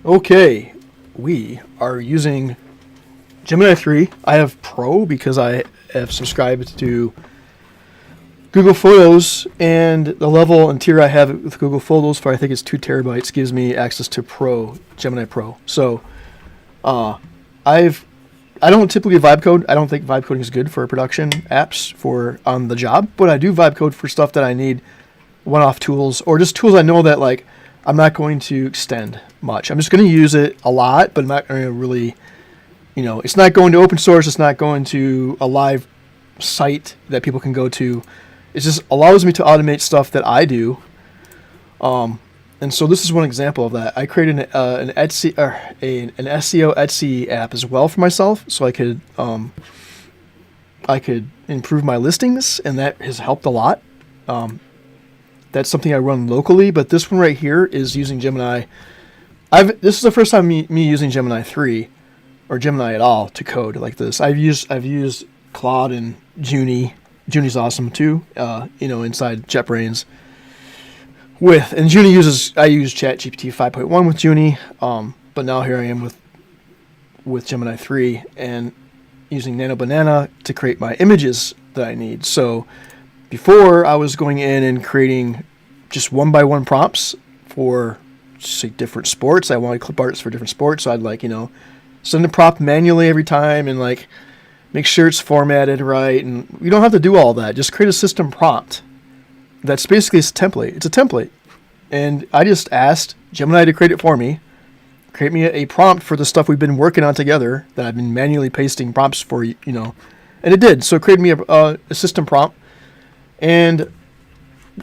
Okay, we are using Gemini 3. I have Pro because I have subscribed to Google Photos, and the level and tier I have with Google Photos for I think it's 2 terabytes gives me access to Pro, Gemini Pro. So I don't typically vibe code. I don't think vibe coding is good for production apps for on the job, but I do vibe code for stuff that I need one-off tools or just tools I know that like I'm not going to extend much. I'm just going to use it a lot, but I'm not going to really, it's not going to open source. It's not going to a live site that people can go to. It just allows me to automate stuff that I do. And so this is one example of that. I created an Etsy or an SEO Etsy app as well for myself, so I could improve my listings, and that has helped a lot. That's something I run locally, but this one right here is using Gemini. This is the first time me using Gemini 3 or Gemini at all to code like this. I've used Claude and Genimi. Juni's awesome too. Inside JetBrains. I use ChatGPT 5.1 with Juni, but now here I am with Gemini 3 and using Nano Banana to create my images that I need. So before I was going in and creating just 1-by-1 prompts for say different sports. I wanted clip arts for different sports, so I'd send the prompt manually every time and make sure it's formatted right. And you don't have to do all that. Just create a system prompt. That's basically a template. It's a template. And I just asked Gemini to create it for me. Create me a prompt for the stuff we've been working on together that I've been manually pasting prompts for, And it did. So it created me a system prompt. And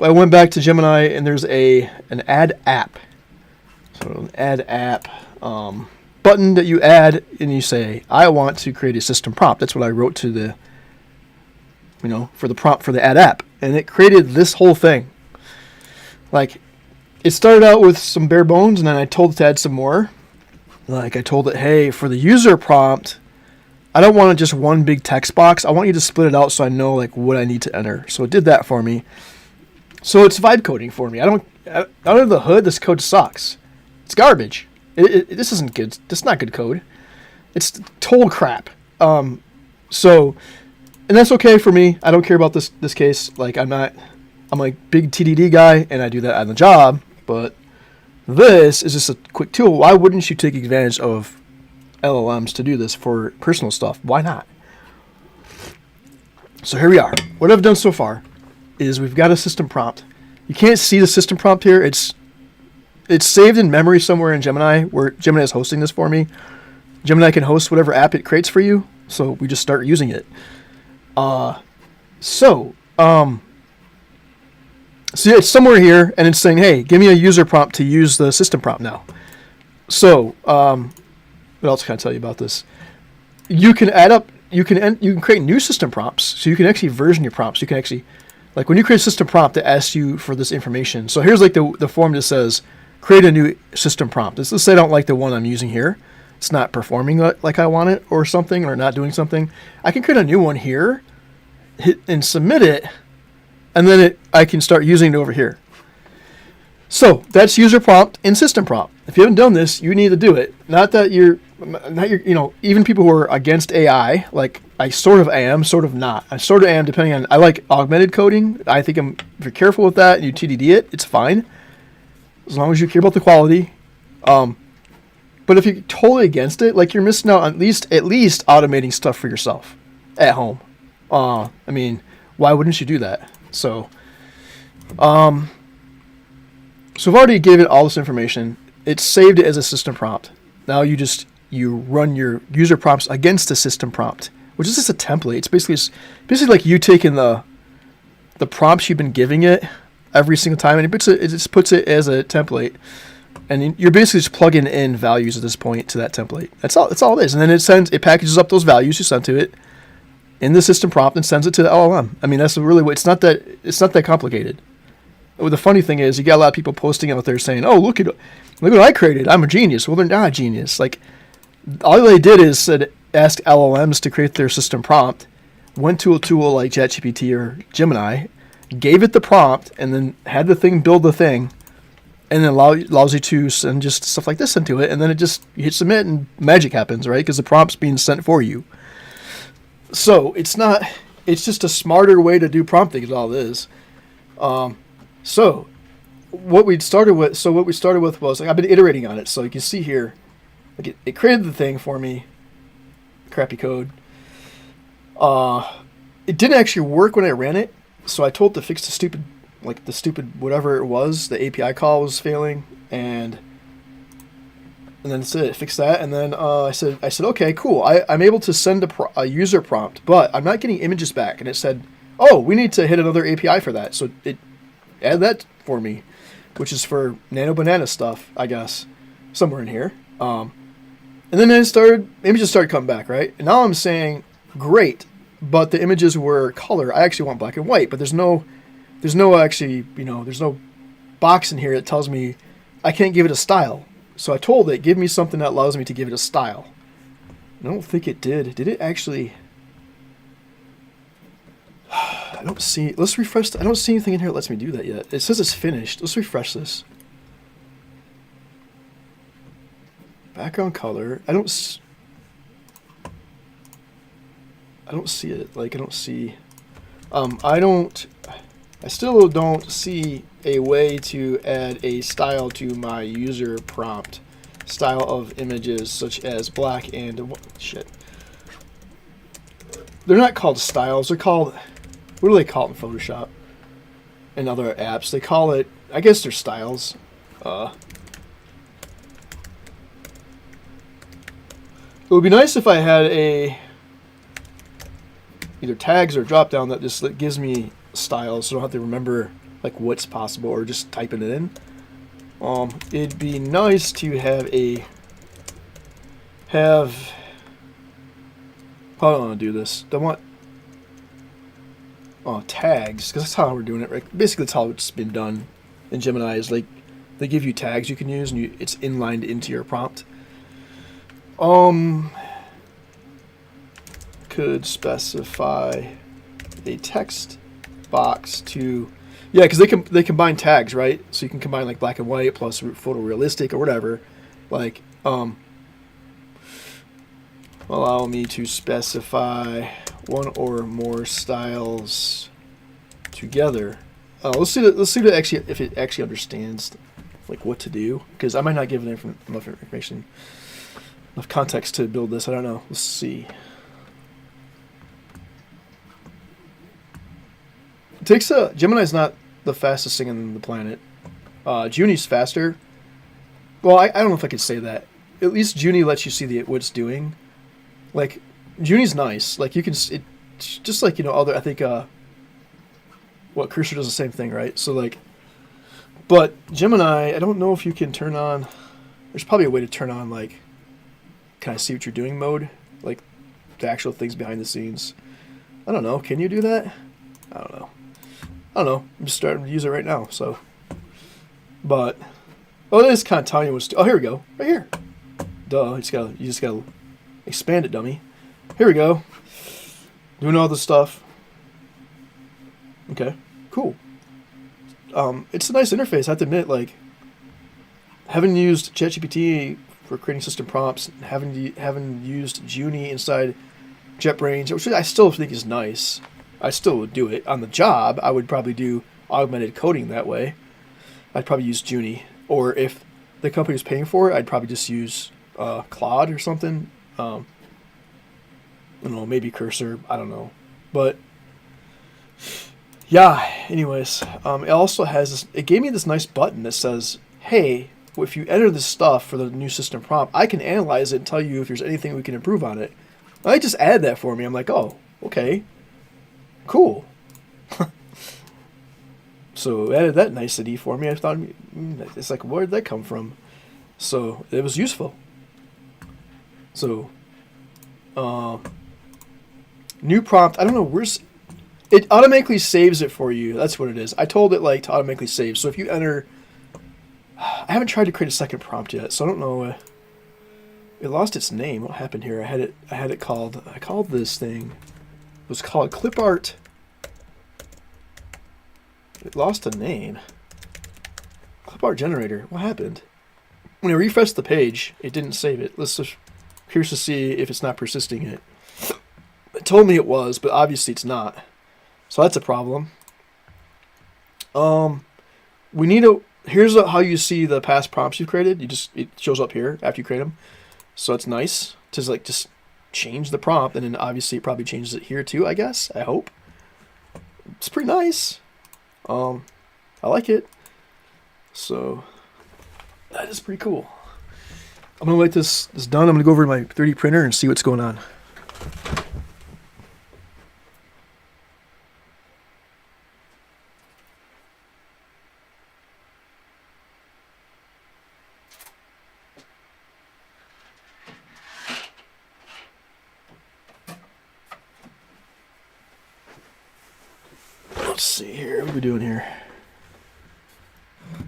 I went back to Gemini and there's an add app. So an add app button that you add and you say, I want to create a system prompt. That's what I wrote to the, for the prompt for the add app. And it created this whole thing. It started out with some bare bones, and then I told it to add some more. I told it, hey, for the user prompt, I don't want just one big text box. I want you to split it out so I know what I need to enter. So it did that for me. So it's vibe coding for me. Under the hood, this code sucks. It's garbage. This isn't good. This is not good code. It's total crap. And that's okay for me. I don't care about this case. I'm a big TDD guy, and I do that on the job. But this is just a quick tool. Why wouldn't you take advantage of LLMs to do this for personal stuff? Why not? So here we are. What I've done so far is we've got a system prompt. You can't see the system prompt here. It's saved in memory somewhere in Gemini, where Gemini is hosting this for me. Gemini can host whatever app it creates for you, so we just start using it. So it's somewhere here, and it's saying, hey, give me a user prompt to use the system prompt now. So, what else can I tell you about this? You can you can create new system prompts, so you can actually version your prompts. You can actually, when you create a system prompt, it asks you for this information. So here's the form that says, create a new system prompt. Let's say I don't like the one I'm using here. It's not performing like I want it or something, or not doing something. I can create a new one here, hit and submit it, and then I can start using it over here. So that's user prompt and system prompt. If you haven't done this, you need to do it. Not you're, even people who are against AI, I sort of am, sort of not. I sort of am, depending on, I like augmented coding. I think if you're careful with that and you TDD it, it's fine. As long as you care about the quality. But if you're totally against it, you're missing out on at least automating stuff for yourself at home. Why wouldn't you do that? So I've already given all this information. It's saved it as a system prompt. Now you run your user prompts against the system prompt, which is just a template. It's basically like you taking the prompts you've been giving it every single time, and it just puts it as a template. And you're basically just plugging in values at this point to that template. That's all it is. And then it packages up those values you sent to it in the system prompt and sends it to the LLM. That's really what, it's not that complicated. Well, the funny thing is, you got a lot of people posting out there saying, "Oh, look what I created. I'm a genius." Well, they're not a genius. All they did is ask LLMs to create their system prompt, went to a tool like ChatGPT or Gemini, gave it the prompt, and then had the thing build the thing, and then allows you to send just stuff like this into it, and then it just, you hit submit and magic happens, right? Because the prompt's being sent for you. So it's just a smarter way to do prompting is all it is. So what we started with was, like, I've been iterating on it. So you can see here, like it created the thing for me, crappy code. It didn't actually work when I ran it, so I told it to fix the stupid whatever it was. The API call was failing, and then it fixed that. And then I said, okay, cool. I'm able to send a user prompt, but I'm not getting images back. And it said, oh, we need to hit another API for that. So it added that for me, which is for Nano Banana stuff, I guess, somewhere in here. And then images started coming back, right? And now I'm saying, great, but the images were color. I actually want black and white, but there's no box in here that tells me I can't give it a style. So I told it, give me something that allows me to give it a style. I don't think it did. Did it actually? I don't see. Let's refresh. I don't see anything in here that lets me do that yet. It says it's finished. Let's refresh this. Background color. I don't see it. Like, I don't see. I still don't see a way to add a style to my user prompt. Style of images such as black and shit. They're not called styles. They're called, what do they call it in Photoshop and other apps? They call it, I guess they're styles. It would be nice if I had either tags or drop down that just gives me styles, so I don't have to remember like what's possible or just typing it in. It'd be nice to have how do I want to do this? I want tags, because that's how we're doing it, right? Basically, that's how it's been done in Gemini. Is like they give you tags you can use, and it's inlined into your prompt. Could specify a text box to, yeah, because they combine tags, right? So you can combine like black and white plus photorealistic or whatever. Like, allow me to specify one or more styles together. Let's see if it actually understands like what to do, because I might not give it enough information, enough context to build this. I don't know. Let's see. It takes Gemini's not the fastest thing on the planet. Juni's faster. Well, I don't know if I could say that. At least Juni lets you see what it's doing. Like, Juni's nice. Like, you can, it's just like, other, I think, Cursor does the same thing, right? So, like, but Gemini, I don't know if you can turn on, there's probably a way to turn on, like, can I see what you're doing mode? Like, the actual things behind the scenes. I don't know. Can you do that? I don't know. I'm just starting to use it right now, so. But, it is kind of telling you what to do. Oh, here we go. Right here. Duh. You just gotta expand it, dummy. Here we go. Doing all this stuff. Okay. Cool. It's a nice interface. I have to admit, like, having used ChatGPT for creating system prompts, having used Juni inside JetBrains, which I still think is nice. I still would do it. On the job, I would probably do augmented coding that way. I'd probably use Juni. Or if the company was paying for it, I'd probably just use Claude or something. I don't know, maybe Cursor. I don't know. But, yeah, anyways. It also has this, it gave me this nice button that says, hey, if you enter this stuff for the new system prompt, I can analyze it and tell you if there's anything we can improve on it. I just added that for me. I'm like, oh, okay. Cool. So it added that nicety for me. I thought, it's like, where did that come from? So it was useful. So, new prompt. I don't know, it automatically saves it for you. That's what it is. I told it like to automatically save. So if you enter, I haven't tried to create a second prompt yet, so I don't know. It lost its name. What happened here? I had it called. I called this thing. It was called Clipart. It lost a name. Clipart generator. What happened? When I refreshed the page, it didn't save it. Let's just curious to see if it's not persisting it. It told me it was, but obviously it's not. So that's a problem. We need to. Here's how you see the past prompts you've created. It shows up here after you create them. So it's nice to like just change the prompt, and then obviously it probably changes it here too. I guess. I hope. It's pretty nice. I like it. So that is pretty cool. I'm gonna let this done. I'm gonna go over to my 3D printer and see what's going on. Let's see here. What are we doing here?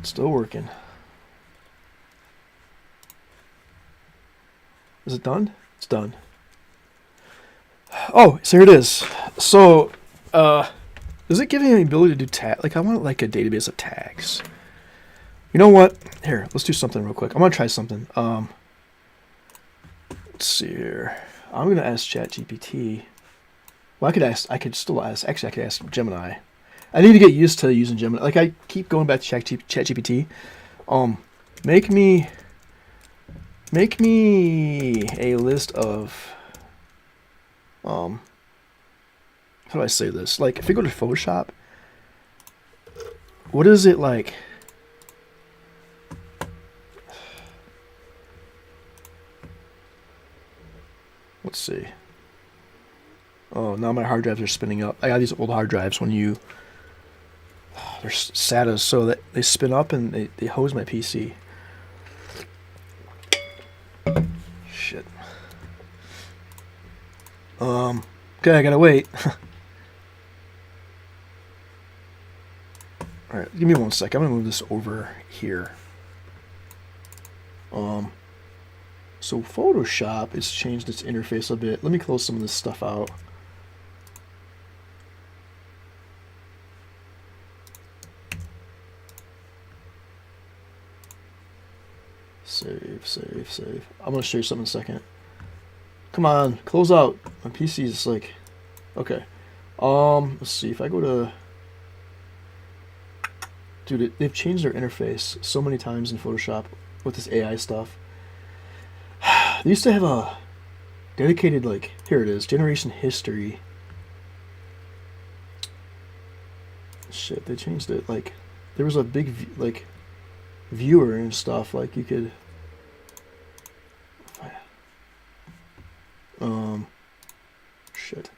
Still working. Is it done? It's done. Oh, so here it is. So, does it give me the ability to do tag? Like, I want like a database of tags. You know what? Here, let's do something real quick. I'm gonna try something. Let's see here. I'm gonna ask ChatGPT. Well, I could still ask. Actually, I could ask Gemini. I need to get used to using Gemini. Like, I keep going back to ChatGPT. Make me a list of, how do I say this? Like, if you go to Photoshop, what is it like? Let's see. Oh, now my hard drives are spinning up. I got these old hard drives when you, they're SATA, so that they spin up and they hose my PC. Shit. Okay, I gotta wait. Alright, give me 1 sec. I'm gonna move this over here. So Photoshop has changed its interface a bit. Let me close some of this stuff out. Save. I'm gonna show you something in a second. Come on, close out. My PC is like, okay. Let's see if I go to, dude, they've changed their interface so many times in Photoshop with this AI stuff. They used to have a dedicated, like, here it is, generation history. Shit, they changed it. Like, there was a big, like, viewer and stuff. Like, you could, shit.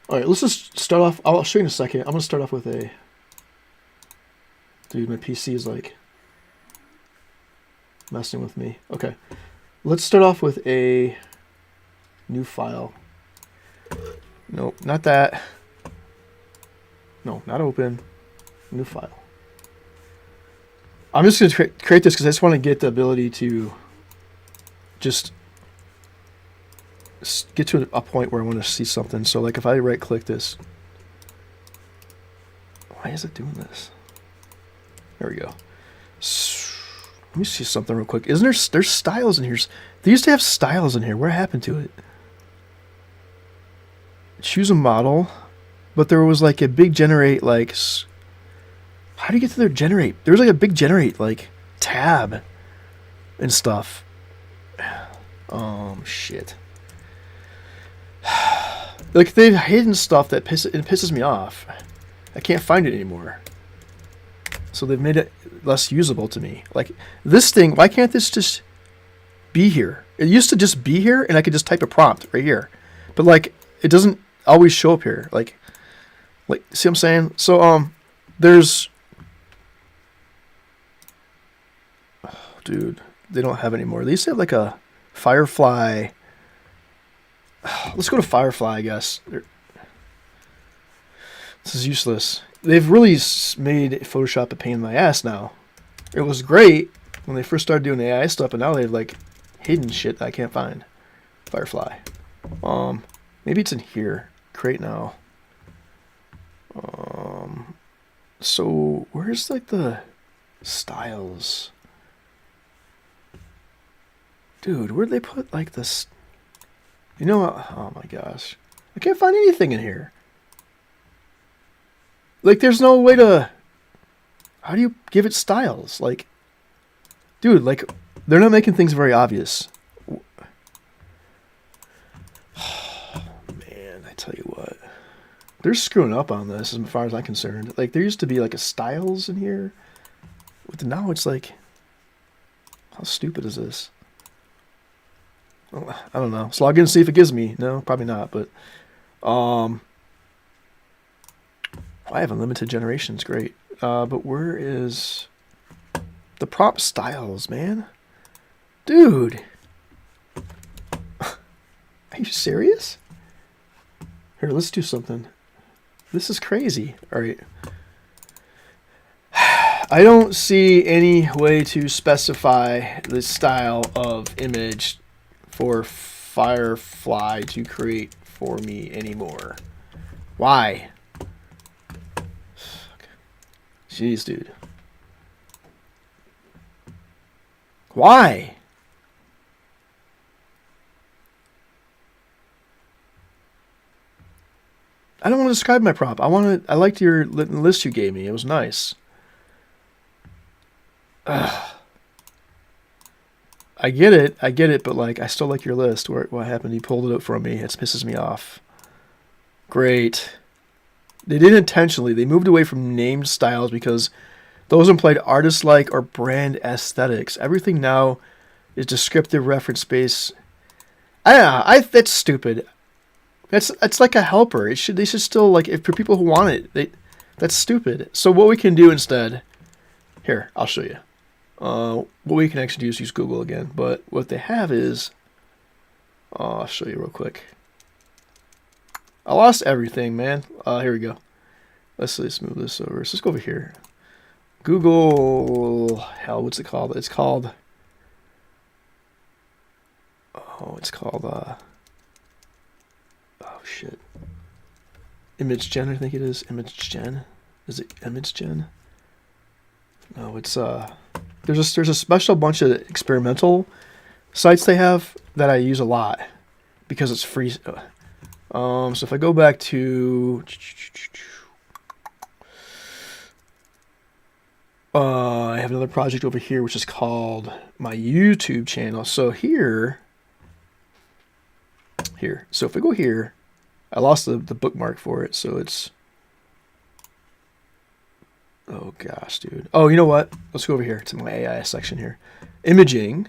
Alright, let's just start off. I'll show you in a second. I'm gonna start off with a, dude, my PC is like messing with me. Okay, let's start off with a new file. No, not that. No, not open. New file. I'm just gonna create this because I just want to get the ability to just get to a point where I want to see something. So, like, if I right click this, why is it doing this? There we go. Let me see something real quick. Isn't there's styles in here? They used to have styles in here. What happened to it? Choose a model, but there was like a big generate, like, how do you get to their generate? There was like a big generate, like, tab and stuff. Shit. Like, they've hidden stuff that pisses me off. I can't find it anymore. So they've made it less usable to me. Like, this thing, why can't this just be here? It used to just be here, and I could just type a prompt right here. But, like, it doesn't always show up here. Like, see what I'm saying? So, there's... Oh, dude, they don't have any more. They used to have, like, a Firefly... Let's go to Firefly, I guess. This is useless. They've really made Photoshop a pain in my ass now. It was great when they first started doing AI stuff, but now they've, like, hidden shit that I can't find. Firefly. Maybe it's in here. Create now. So where's, like, the Styles. Dude, where'd they put like this? You know what? Oh my gosh. I can't find anything in here. Like, there's no way to... How do you give it styles? Like, dude, like, they're not making things very obvious. Oh, man, I tell you what. They're screwing up on this as far as I'm concerned. Like, there used to be, like, a styles in here. But now it's like... How stupid is this? I don't know. So log in and see if it gives me. No, probably not, but... I have unlimited generations, great. But where is the prop styles, man? Dude. Are you serious? Here, let's do something. This is crazy. All right. I don't see any way to specify the style of image for Firefly to create for me anymore. Why? Jeez, dude. Why? I don't want to describe my prop. I liked your list you gave me. It was nice. Ugh. I get it, but like I still like your list. What happened? You pulled it up from me. It pisses me off. Great. They did intentionally. They moved away from named styles because those implied artist-like or brand aesthetics. Everything now is descriptive reference based. That's stupid. It's like a helper. They should still, like, if for people who want it, that's stupid. So what we can do instead, here, I'll show you. What we can actually do is use Google again. But what they have is, I'll show you real quick. I lost everything, man. Here we go. Let's move this over. Let's just go over here. Google, hell, what's it called? It's called, oh shit. Image Gen, I think it is. Image Gen. Is it Image Gen? No, it's there's a special bunch of experimental sites they have that I use a lot because it's free. So if I go back to I have another project over here which is called my YouTube channel. So here. So if I go here, I lost the bookmark for it, so it's, oh gosh, dude. Oh, you know what? Let's go over here to my AI section here. Imaging.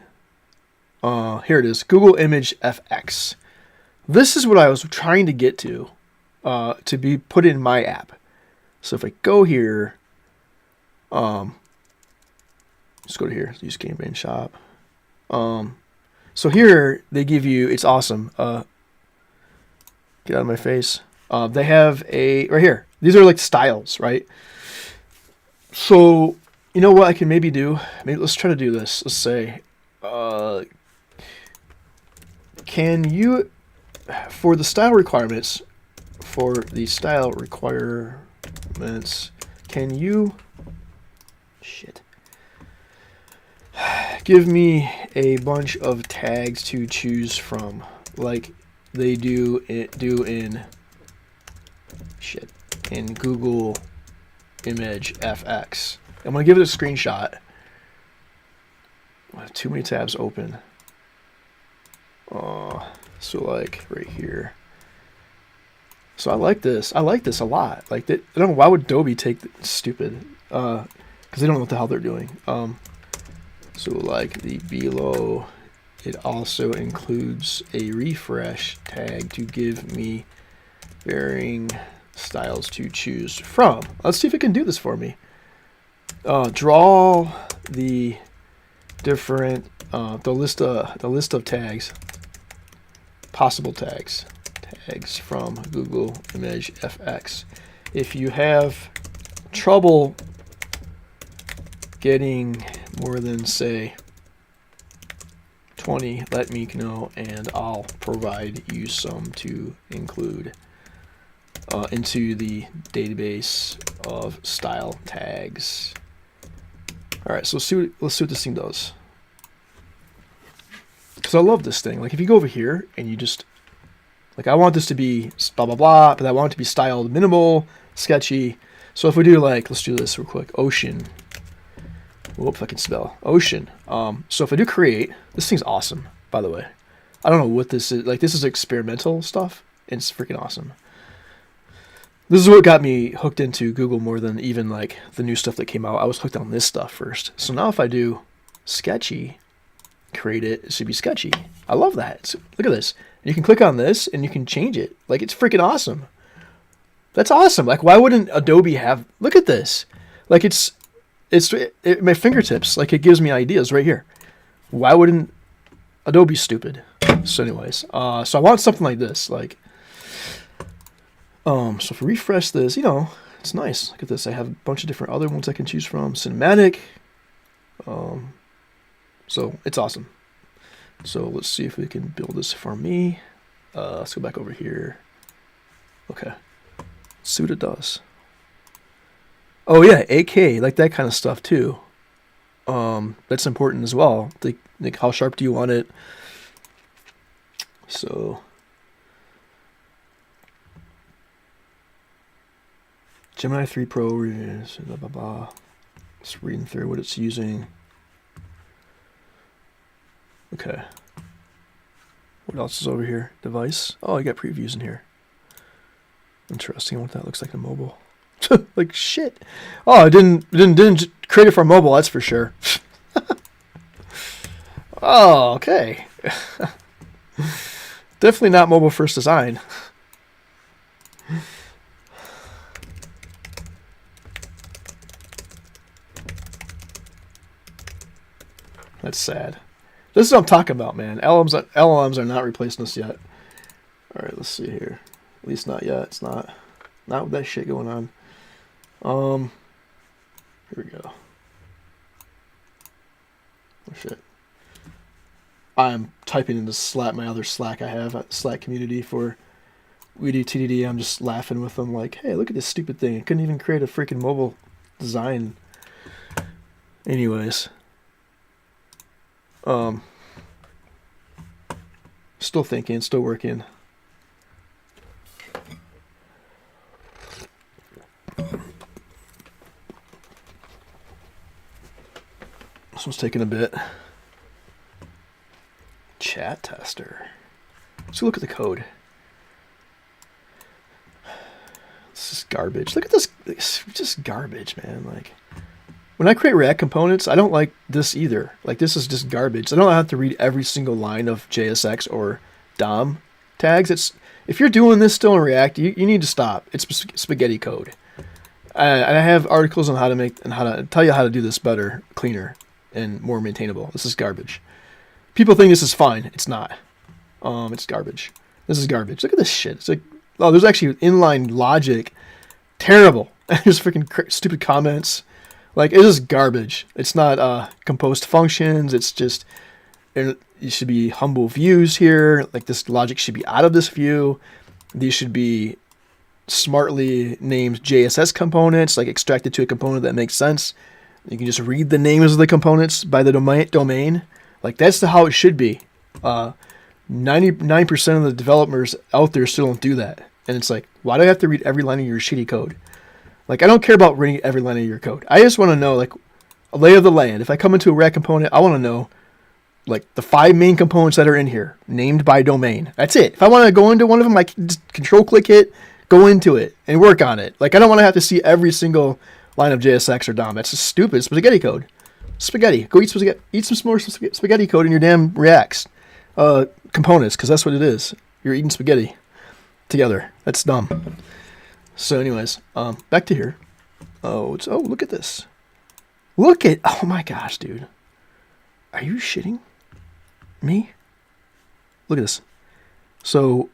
Here it is. Google Image FX. This is what I was trying to get to be put in my app. So if I go here, let's go to here. Use Game Brain Shop. So here they give you. It's awesome. Get out of my face. They have a right here. These are like styles, right? So you know what I can maybe do? Maybe let's try to do this. Let's say, can you? For the style requirements, can you give me a bunch of tags to choose from, like they do in Google Image FX. I'm gonna give it a screenshot. I have too many tabs open. So like right here. So I like this. I like this a lot. Like that. I don't know why would Adobe take stupid. Because they don't know what the hell they're doing. So like the below, it also includes a refresh tag to give me varying styles to choose from. Let's see if it can do this for me. Draw the different the list of tags. Possible tags from Google Image FX. If you have trouble getting more than say 20, let me know and I'll provide you some to include into the database of style tags. All right, so let's see what this thing does. Because I love this thing. Like if you go over here and you just, like I want this to be blah, blah, blah, but I want it to be styled minimal, sketchy. So if we do like, let's do this real quick. Ocean. Whoop, if I can spell. Ocean. So if I do create, this thing's awesome, by the way. I don't know what this is. Like this is experimental stuff. And it's freaking awesome. This is what got me hooked into Google more than even like the new stuff that came out. I was hooked on this stuff first. So now if I do sketchy, create it, it should be sketchy. I love that. So look at this. You can click on this and you can change it. Like it's freaking awesome. That's awesome. Like why wouldn't Adobe have, look at this. Like it's my fingertips. Like it gives me ideas right here. Why wouldn't Adobe stupid? So anyways, so I want something like this. Like, so if we refresh this, you know, it's nice. Look at this. I have a bunch of different other ones I can choose from. Cinematic. So it's awesome. So let's see if we can build this for me. Let's go back over here. Okay. Let's see what it does. Oh yeah, AK, like that kind of stuff too. That's important as well. Like how sharp do you want it? So Gemini 3 Pro, blah, blah, blah. Just reading through what it's using. Okay. What else is over here? Device. Oh, I got previews in here. Interesting what that looks like in mobile. Like shit. Oh, I didn't create it for mobile, that's for sure. Oh, okay. Definitely not mobile first design. That's sad. This is what I'm talking about, man. LLMs are not replacing us yet. All right, let's see here. At least not yet. It's not with that shit going on. Here we go. Oh shit. I'm typing into Slack, my other Slack I have, Slack community for WeDo TDD. I'm just laughing with them like, hey, look at this stupid thing. I couldn't even create a freaking mobile design. Anyways. Still thinking, still working. This one's taking a bit. Chat tester. Let's look at the code. This is garbage. Look at this. It's just garbage, man. Like, when I create React components, I don't like this either. Like, this is just garbage. I don't have to read every single line of JSX or DOM tags. If you're doing this still in React, you need to stop. It's spaghetti code. And I have articles on how to make and how to tell you how to do this better, cleaner, and more maintainable. This is garbage. People think this is fine. It's not. It's garbage. This is garbage. Look at this shit. It's like, oh, there's actually inline logic. Terrible. There's freaking stupid comments. Like, it is garbage. It's not composed functions. It's just, it should be humble views here. Like, this logic should be out of this view. These should be smartly named JSS components, like extracted to a component that makes sense. You can just read the names of the components by the domain. Like, that's how it should be. 99% of the developers out there still don't do that. And it's like, why do I have to read every line of your shitty code? Like, I don't care about reading every line of your code. I just want to know, like, a lay of the land. If I come into a React component, I want to know, like, the 5 main components that are in here, named by domain. That's it. If I want to go into one of them, I can just control-click it, go into it, and work on it. Like, I don't want to have to see every single line of JSX or DOM. That's just stupid spaghetti code. Spaghetti. Go eat spaghetti. Eat some more spaghetti code in your damn Reacts components, because that's what it is. You're eating spaghetti together. That's dumb. So, anyways, back to here. Oh, look at this. Oh my gosh, dude. Are you shitting me? Look at this. So,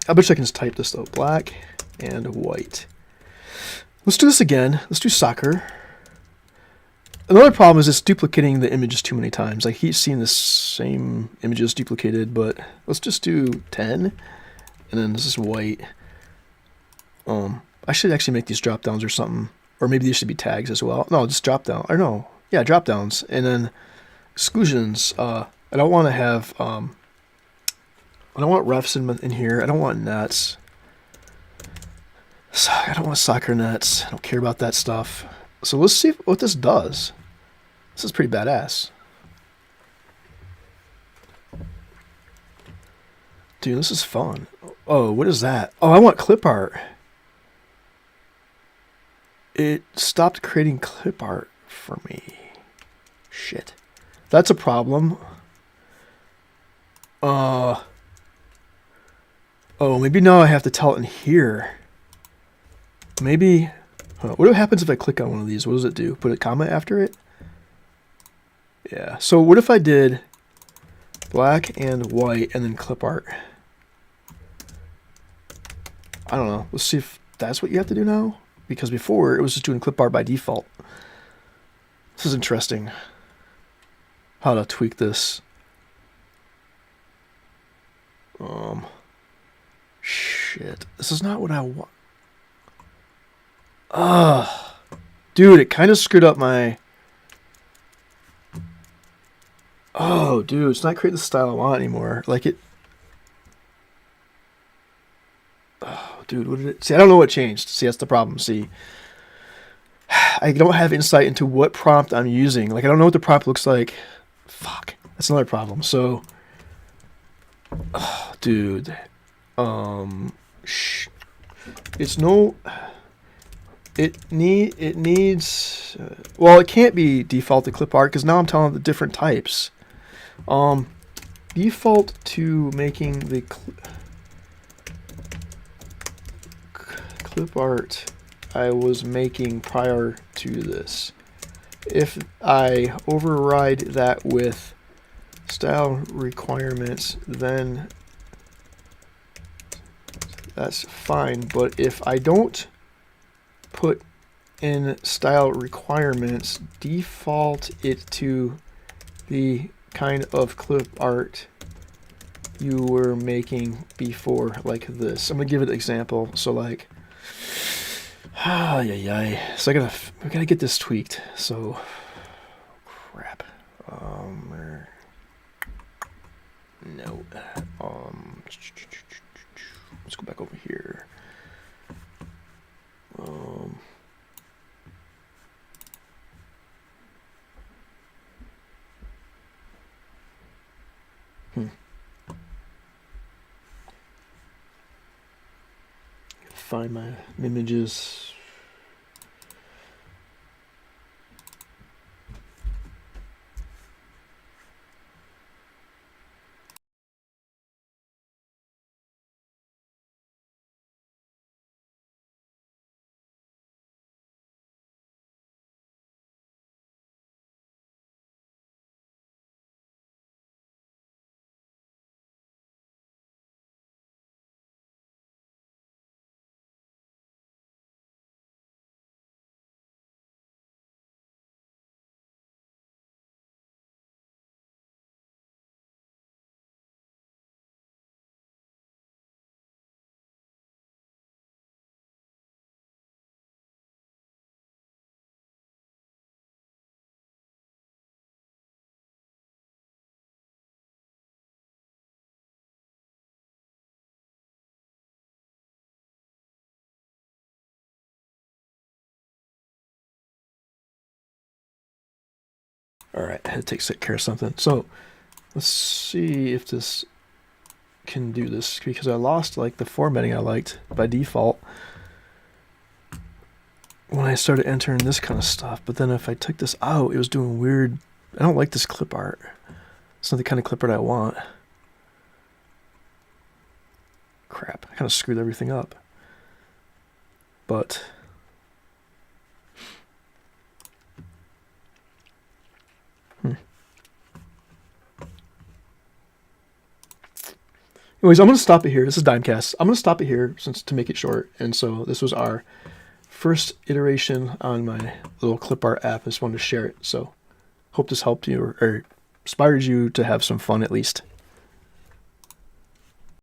I bet I can just type this though. Black and white. Let's do this again. Let's do soccer. Another problem is it's duplicating the images too many times. I keep seeing the same images duplicated, but let's just do 10. And then this is white. I should actually make these drop downs or something. Or maybe these should be tags as well. No, just drop down. Or no, yeah, drop downs. And then exclusions. I don't want to have, I don't want refs in here. I don't want nets. I don't want soccer nets. I don't care about that stuff. So let's see what this does. This is pretty badass. Dude, this is fun. Oh, what is that? Oh, I want clip art. It stopped creating clip art for me. Shit. That's a problem. Oh, maybe now I have to tell it in here. Maybe. What happens if I click on one of these? What does it do? Put a comma after it? Yeah. So what if I did black and white and then clip art? I don't know. Let's see if that's what you have to do now. Because before, it was just doing clip art by default. This is interesting. How to tweak this. Shit. This is not what I want. Dude, it kind of screwed up my... Oh, dude, it's not creating the style I want anymore. Like it... Oh, dude, what did it... See, I don't know what changed. See, that's the problem. See, I don't have insight into what prompt I'm using. Like, I don't know what the prompt looks like. Fuck. That's another problem. So... Oh, dude. It's no... It needs... well, it can't be default to clip art because now I'm telling the different types. Default to making the clip art I was making prior to this. If I override that with style requirements, then that's fine. But if I don't put in style requirements, default it to the kind of clip art you were making before, like this. I'm gonna give it an example. So like, so I gotta get this tweaked. So crap. No. Let's go back over here. Find my images. All right, I had to take care of something. So let's see if this can do this, because I lost like the formatting I liked by default when I started entering this kind of stuff. But then if I took this out, it was doing weird. I don't like this clip art. It's not the kind of clip art I want. Crap, I kind of screwed everything up. But anyways, I'm going to stop it here. This is Dimecast. I'm going to stop it here to make it short. And so this was our first iteration on my little clip art app. I just wanted to share it. So hope this helped you or inspired you to have some fun at least.